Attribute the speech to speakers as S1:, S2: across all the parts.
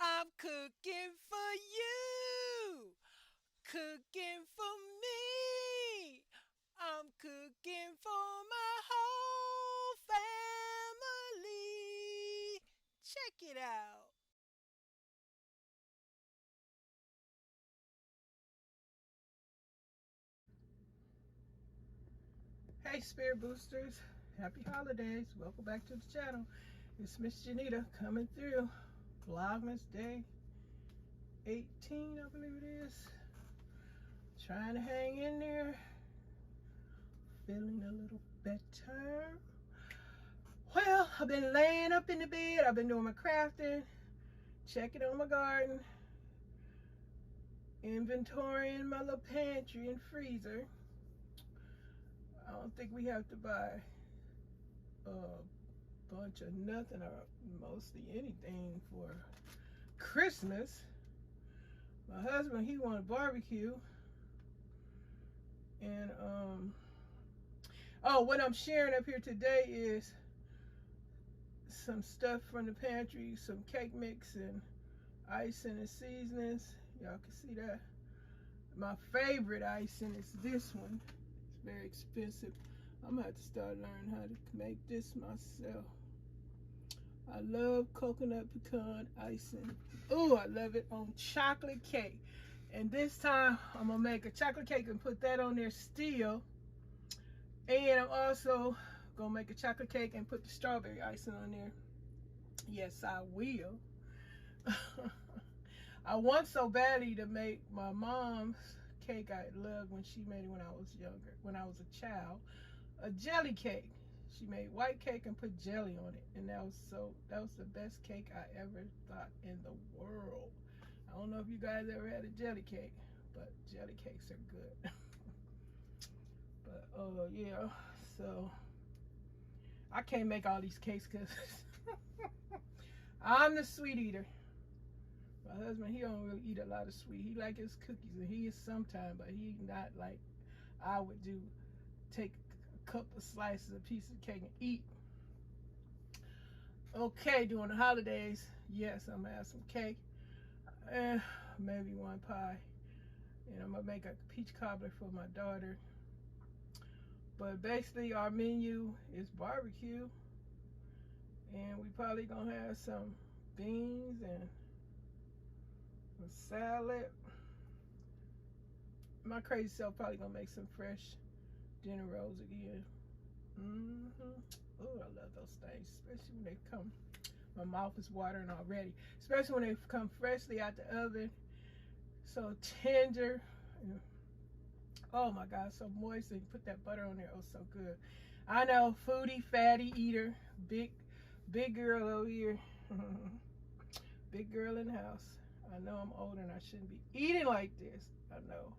S1: I'm cooking for you, cooking for me. I'm cooking for my whole family. Check it out.
S2: Hey Spirit Boosters, happy holidays. Welcome back to the channel. It's Miss Janita coming through. Vlogmas Day 18, I believe it is. Trying to hang in there. Feeling a little better. Well, I've been laying up in the bed. I've been doing my crafting, checking on my garden, inventorying my little pantry and freezer. I don't think we have to buy a bunch of nothing or mostly anything for Christmas. My husband, he wanted barbecue. And oh, what I'm sharing up here today is some stuff from the pantry, some cake mix and icing and seasonings. Y'all can see that. My favorite icing is this one. It's very expensive. I'm gonna have to start learning how to make this myself. I love coconut pecan icing. Oh, I love it on chocolate cake. And this time I'm gonna make a chocolate cake and put that on there still. And I'm also gonna make a chocolate cake and put the strawberry icing on there. Yes, I will. I want so badly to make my mom's cake I loved when she made it when I was younger, when I was a child, a jelly cake. She made white cake and put jelly on it, and that was the best cake I ever thought in the world. I don't know if you guys ever had a jelly cake, but jelly cakes are good. But oh yeah, so I can't make all these cakes because I'm the sweet eater. My husband, he don't really eat a lot of sweet. He like his cookies, and he is sometime, but he not like I would do. Take a couple of slices, a piece of cake, and eat. Okay, during the holidays, yes, I'm gonna have some cake, maybe one pie, and I'm gonna make a peach cobbler for my daughter. But basically, our menu is barbecue, and we probably gonna have some beans and a salad. My crazy self probably gonna make some fresh dinner rolls again. Oh, I love those things, especially when they come. My mouth is watering already, especially when they come freshly out the oven. So tender. Oh my God, so moist. And you put that butter on there. Oh, so good. I know, foodie, fatty eater, big girl over here. Big girl in the house. I know I'm older and I shouldn't be eating like this. I know.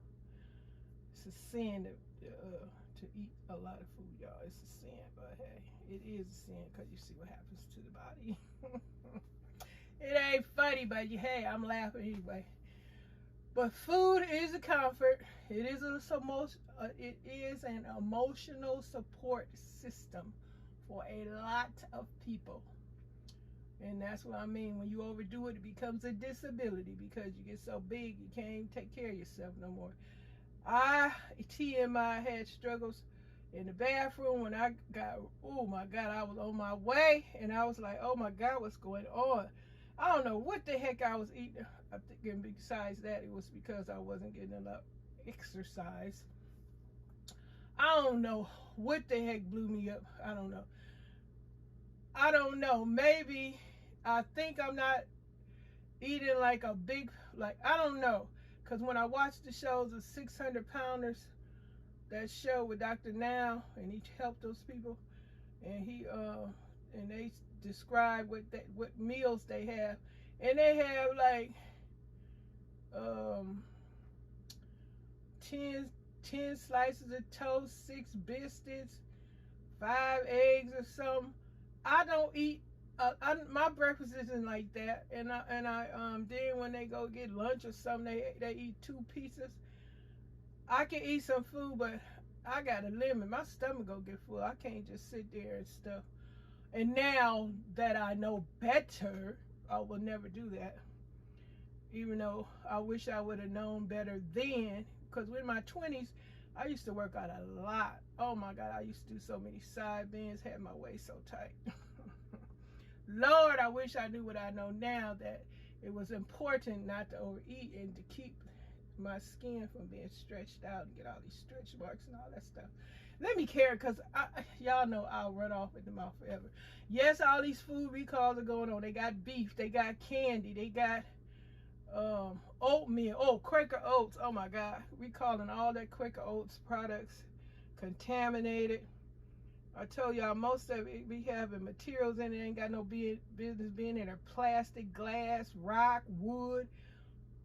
S2: It's a sin to eat a lot of food, y'all. It's a sin, but hey, it is a sin because you see what happens to the body. It ain't funny, but hey, I'm laughing anyway. But food is a comfort. It is an emotional support system for a lot of people. And that's what I mean. When you overdo it, it becomes a disability because you get so big you can't even take care of yourself no more. TMI had struggles in the bathroom when I got, oh my God, I was on my way and I was like, oh my God, what's going on? I don't know what the heck I was eating. I think besides that, it was because I wasn't getting enough exercise. I don't know what the heck blew me up. I don't know. I don't know. Maybe I think I'm not eating like a big, like, I don't know. Because when I watch the shows of 600 pounders, that show with Dr. Now, and he helped those people, and and they describe what meals they have, and they have like 10, 10 slices of toast, 6 biscuits, 5 eggs or something. I don't eat. My breakfast isn't like that, and I then when they go get lunch or something, they eat 2 pieces. I can eat some food, but I got a limit. My stomach go get full. I can't just sit there and stuff. And now that I know better, I will never do that. even though I wish I would have known better then, because in my 20s, I used to work out a lot. Oh my God, I used to do so many side bends, had my waist so tight. Lord, I wish I knew what I know now, that it was important not to overeat and to keep my skin from being stretched out and get all these stretch marks and all that stuff. Let me care, because y'all know I'll run off at the mouth forever. Yes, all these food recalls are going on. They got beef, they got candy, they got oatmeal. Oh, Quaker Oats. Oh my God, recalling all that Quaker Oats products, contaminated. I told y'all most of it be having materials in it, ain't got no business being in there. Plastic, glass, rock, wood.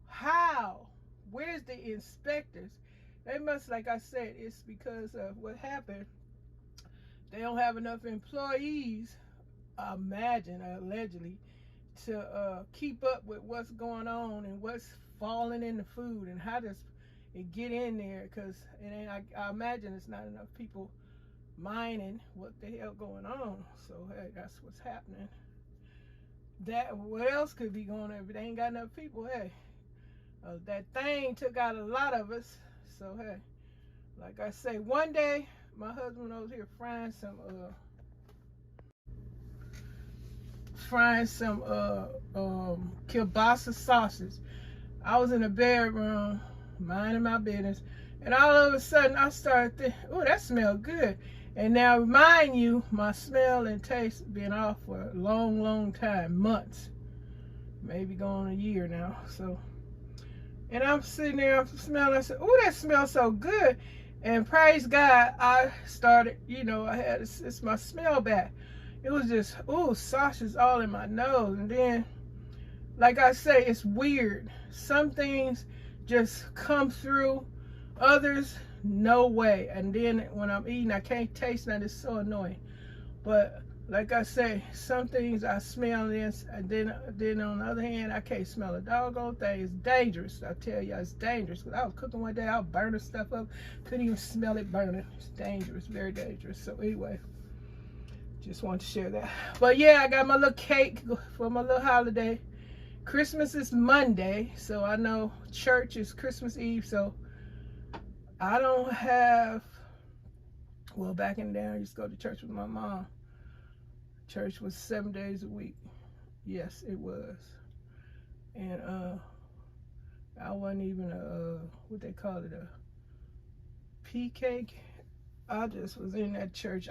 S2: How? Where's the inspectors? They must, like I said, it's because of what happened. They don't have enough employees, I imagine, allegedly, to keep up with what's going on and what's falling in the food and how does it get in there, because it ain't, I imagine it's not enough people mining what the hell going on. So hey, that's what's happening. That what else could be going on if it ain't got enough people? Hey, that thing took out a lot of us. So hey, like I say, one day my husband was here frying some kielbasa sausage. I was in the bedroom minding my business, and all of a sudden I started thinking, oh, that smells good. And now, mind you, my smell and taste been off for a long, long time, months, maybe going a year now. So, and I'm sitting there, I'm smelling, I said, oh, that smells so good. And praise God, I started, I had, it's my smell back. It was just, oh, sausage all in my nose. And then, like I say, it's weird. Some things just come through, others, no way. And then when I'm eating, I can't taste that. It's so annoying. But like I say, some things I smell this, and then on the other hand, I can't smell a doggone thing. It's dangerous. I tell you, it's dangerous. Because I was cooking one day, I was burning stuff up. Couldn't even smell it burning. It's dangerous, very dangerous. So anyway, just wanted to share that. But yeah, I got my little cake for my little holiday. Christmas is Monday, so I know church is Christmas Eve, so I don't have, well, back in the day, I used to go to church with my mom. Church was 7 days a week. Yes, it was. And I wasn't even what they call it, a pea cake. I just was in that church.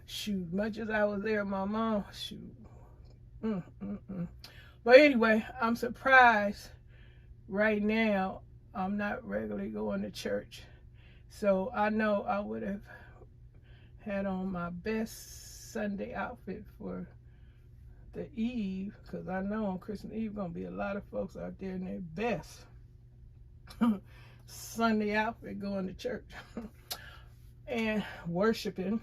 S2: Shoot, much as I was there, my mom, shoot. But anyway, I'm surprised right now I'm not regularly going to church. So I know I would have had on my best Sunday outfit for the Eve, because I know on Christmas Eve going to be a lot of folks out there in their best Sunday outfit going to church and worshiping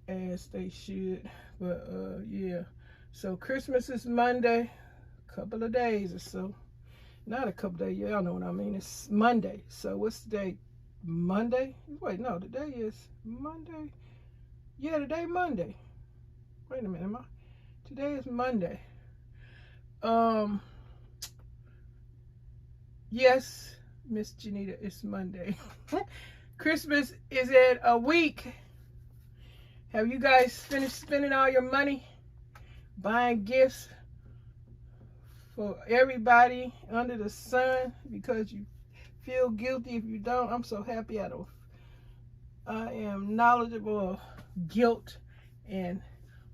S2: as they should. But yeah, so Christmas is Monday, a couple of days or so. Not a couple days, y'all know what I mean. It's Monday. So what's the day? Monday? Wait, no, the day is Monday. Yeah, today Monday. Wait a minute, today is Monday. Yes, Miss Janita, it's Monday. Christmas is in a week. Have you guys finished spending all your money buying gifts for everybody under the sun because you feel guilty if you don't? I'm so happy I am knowledgeable of guilt and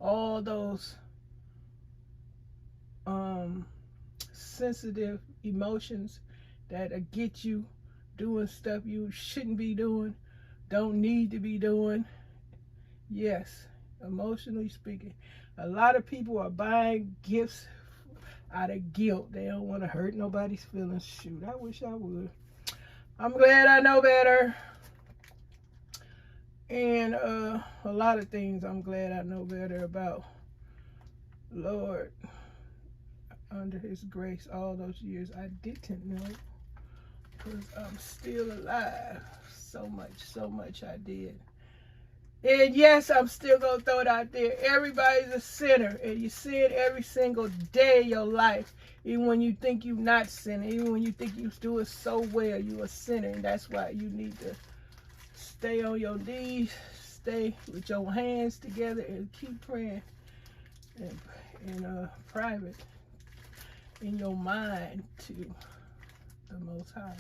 S2: all those sensitive emotions that get you doing stuff you shouldn't be doing, don't need to be doing. Yes, emotionally speaking, a lot of people are buying gifts out of guilt. They don't want to hurt nobody's feelings. Shoot, I wish I would. I'm glad I know better. And a lot of things I'm glad I know better about. Lord, under his grace, all those years I didn't know, because I'm still alive. So much I did And yes, I'm still going to throw it out there. Everybody's a sinner. And you see it every single day of your life. Even when you think you're not sinning. Even when you think you're doing so well, you're a sinner. And that's why you need to stay on your knees. Stay with your hands together and keep praying. In private. In your mind to the Most High.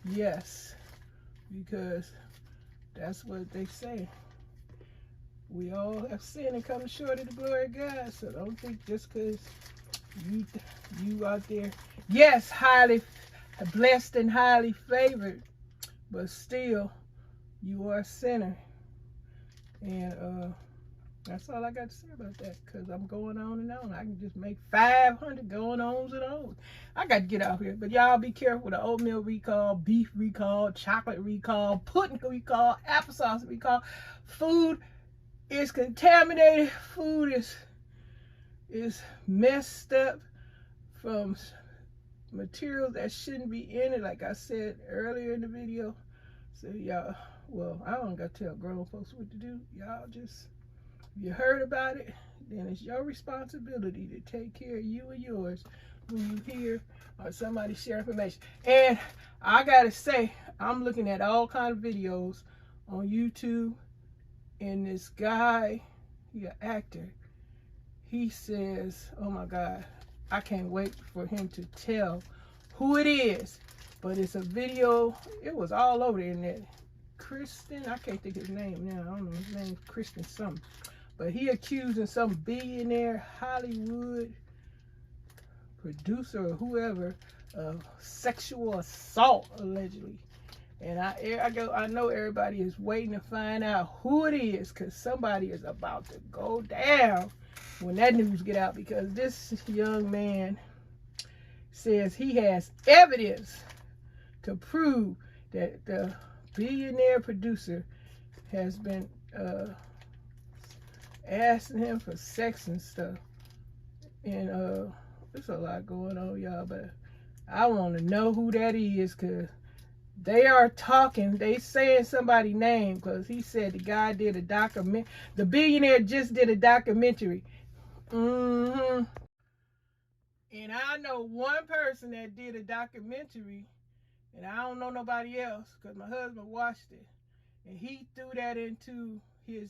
S2: Yes. Because that's what they say. We all have sinned and come short of the glory of God. So don't think just because you out there, yes, highly blessed and highly favored, but still you are a sinner. And that's all I got to say about that, because I'm going on and on. I can just make 500 going on and on. I got to get out here. But y'all be careful with the oatmeal recall, beef recall, chocolate recall, pudding recall, applesauce recall. Food is contaminated. Food is messed up from materials that shouldn't be in it, like I said earlier in the video. So y'all, well, I don't got to tell grown folks what to do. Y'all just, if you heard about it, then it's your responsibility to take care of you and yours when you hear or somebody share information. And I gotta say, I'm looking at all kinds of videos on YouTube, and this guy, he an actor, he says, oh my God, I can't wait for him to tell who it is. But it's a video, it was all over the internet. Kristen, I can't think of his name now. I don't know his name, Kristen something. But he accusing some billionaire Hollywood producer or whoever of sexual assault, allegedly. And I know everybody is waiting to find out who it is, because somebody is about to go down when that news get out, because this young man says he has evidence to prove that the billionaire producer has been asking him for sex and stuff. And there's a lot going on, y'all, but I want to know who that is, because they are talking, they saying somebody's name, because he said the guy did a document, the billionaire just did a documentary. And I know one person that did a documentary, and I don't know nobody else, because my husband watched it, and he threw that into his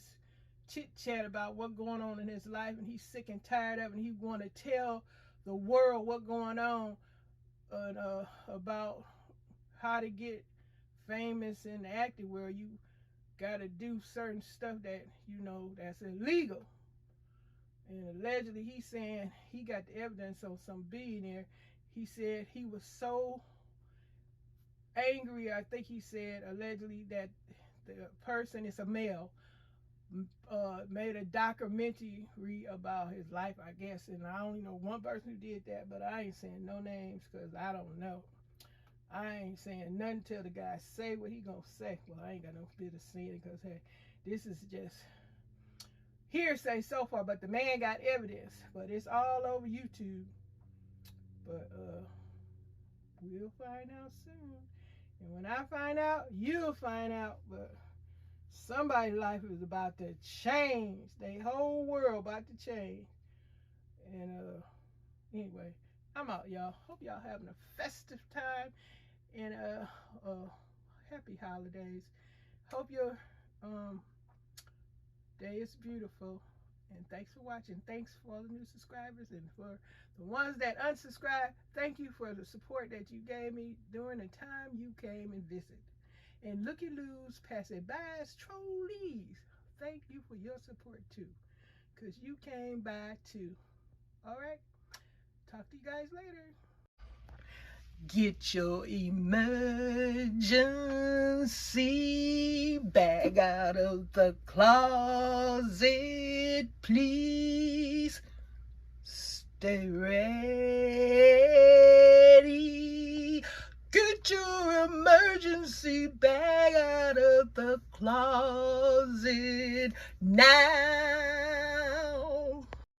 S2: chit chat about what's going on in his life, and he's sick and tired of it, and he want to tell the world what's going on about how to get famous in the acting world. You gotta do certain stuff that, you know, that's illegal. And allegedly he's saying he got the evidence on some billionaire. He said he was so angry, I think he said allegedly, that the person, is a male, made a documentary about his life, I guess. And I only know one person who did that, but I ain't saying no names because I don't know. I ain't saying nothing till the guy say what he gonna say. Well, I ain't got no business saying it, because hey, this is just hearsay so far, but the man got evidence, but it's all over YouTube. But we'll find out soon. And when I find out, you'll find out. But somebody's life is about to change. Their whole world about to change. And anyway, I'm out, y'all. Hope y'all having a festive time and happy holidays. Hope your day is beautiful. And thanks for watching. Thanks for all the new subscribers, and for the ones that unsubscribed, thank you for the support that you gave me during the time you came and visited. And looky-loos, passing-bys, trolleys, thank you for your support too, because you came by too. All right, talk to you guys later. Get your emergency bag out of the closet, please. Stay ready. Get your emergency bag out of the closet now.